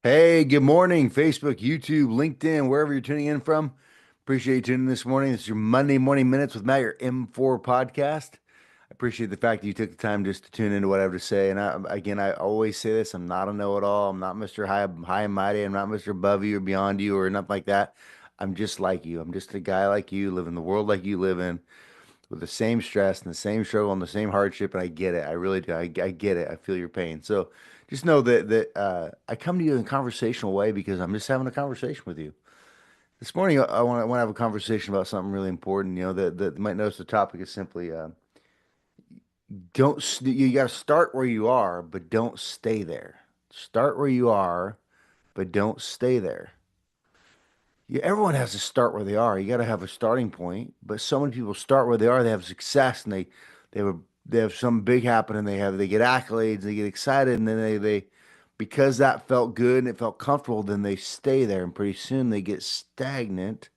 Hey, good morning, Facebook, YouTube, LinkedIn, wherever you're tuning in from. Appreciate you tuning in this morning. This is your Monday Morning Minutes with Matt, your M4 podcast. I appreciate the fact that you took the time just to tune into what I have to say. And I always say this, I'm not a know-it-all. I'm not Mr. High and Mighty. I'm not Mr. Above you or beyond you or nothing like that. I'm just like you. I'm just a guy like you, live in the world like you live in, with the same stress and the same struggle and the same hardship, and I get it. I really do. I get it. I feel your pain. So just know that I come to you in a conversational way because I'm just having a conversation with you. This morning, I want to have a conversation about something really important. That you might notice the topic is simply you got to start where you are, but don't stay there. Start where you are, but don't stay there. Everyone has to start where they are. You got to have a starting point, but so many people start where they are. They have success, and they have they have some big happen, and they get accolades, they get excited, and then they because that felt good and it felt comfortable, then they stay there, and pretty soon they get stagnant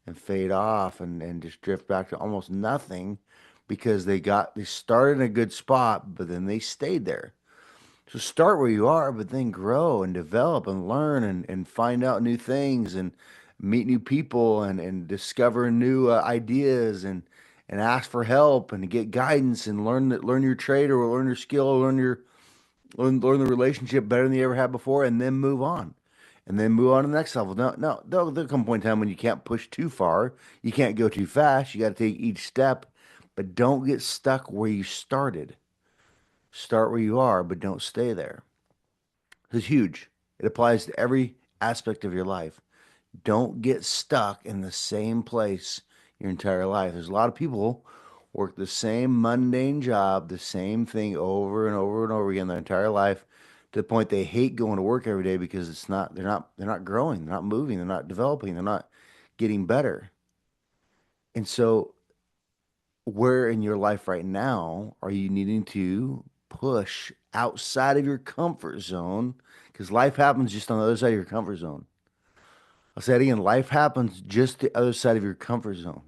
and fade off, and just drift back to almost nothing because they started in a good spot, but then they stayed there. So start where you are, but then grow and develop and learn and find out new things and meet new people and discover new ideas and ask for help and get guidance and learn your trade or learn your skill or learn the relationship better than you ever had before and then move on. And then move on to the next level. No, there'll come a point in time when you can't push too far. You can't go too fast. You got to take each step, but don't get stuck where you started. Start where you are, but don't stay there. This is huge. It applies to every aspect of your life. Don't get stuck in the same place your entire life. There's a lot of people work the same mundane job, the same thing over and over and over again their entire life to the point they hate going to work every day because they're not growing, they're not moving, they're not developing, they're not getting better. And so where in your life right now are you needing to push outside of your comfort zone? Because life happens just on the other side of your comfort zone. I'll say it again, life happens just the other side of your comfort zone.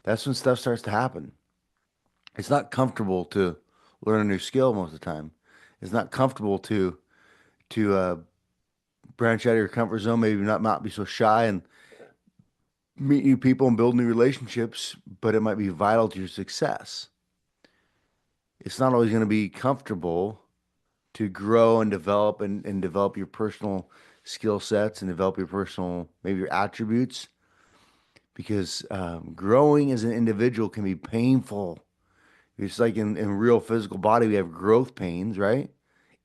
That's when stuff starts to happen. It's not comfortable to learn a new skill most of the time. It's not comfortable to branch out of your comfort zone, maybe not be so shy and meet new people and build new relationships, but it might be vital to your success. It's not always going to be comfortable to grow and and develop your personal skill sets and develop your personal, maybe your attributes, because growing as an individual can be painful. It's like in real physical body, we have growth pains, right?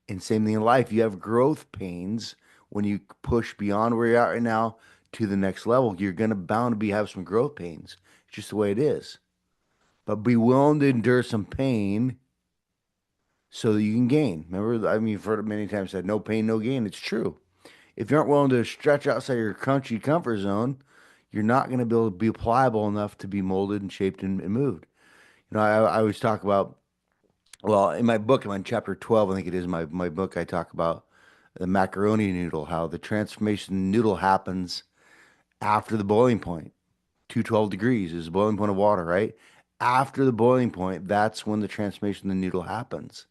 And same thing in life, you have growth pains when you push beyond where you're at right now to the next level. You're gonna bound to be have some growth pains. It's just the way it is. But be willing to endure some pain so that you can gain. Remember, I mean, you've heard it many times said, no pain, no gain. It's true. If you aren't willing to stretch outside your country comfort zone, you're not going to be able to be pliable enough to be molded and shaped and moved. I always talk about, well, in my book, I'm on chapter 12, I think it is my book, I talk about the macaroni noodle, how the transformation noodle happens after the boiling point. 212 degrees is the boiling point of water, right? After the boiling point, that's when the transformation of the noodle happens.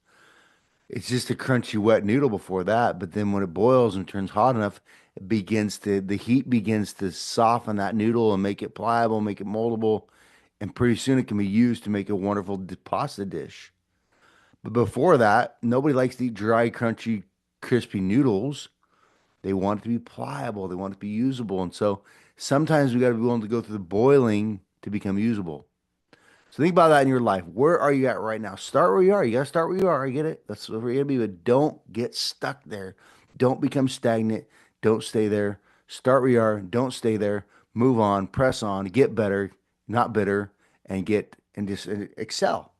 It's just a crunchy, wet noodle before that, but then when it boils and turns hot enough, the heat begins to soften that noodle and make it pliable, make it moldable, and pretty soon it can be used to make a wonderful pasta dish. But before that, nobody likes to eat dry, crunchy, crispy noodles. They want it to be pliable, they want it to be usable, and so sometimes we got to be willing to go through the boiling to become usable. So think about that in your life. Where are you at right now? Start where you are. You got to start where you are. I get it. That's where you're gonna be, but don't get stuck there. Don't become stagnant. Don't stay there. Start where you are. Don't stay there. Move on. Press on. Get better, not bitter, and get and just excel.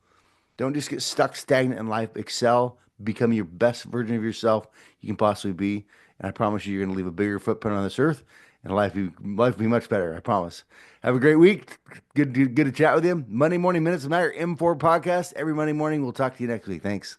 Don't just get stuck stagnant in life. Excel. Become your best version of yourself you can possibly be. And I promise you, you're gonna leave a bigger footprint on this earth, and life will be much better. I promise. Have a great week. Good to chat with you. Monday Morning Minutes of Matter M4 podcast every Monday morning. We'll talk to you next week. Thanks.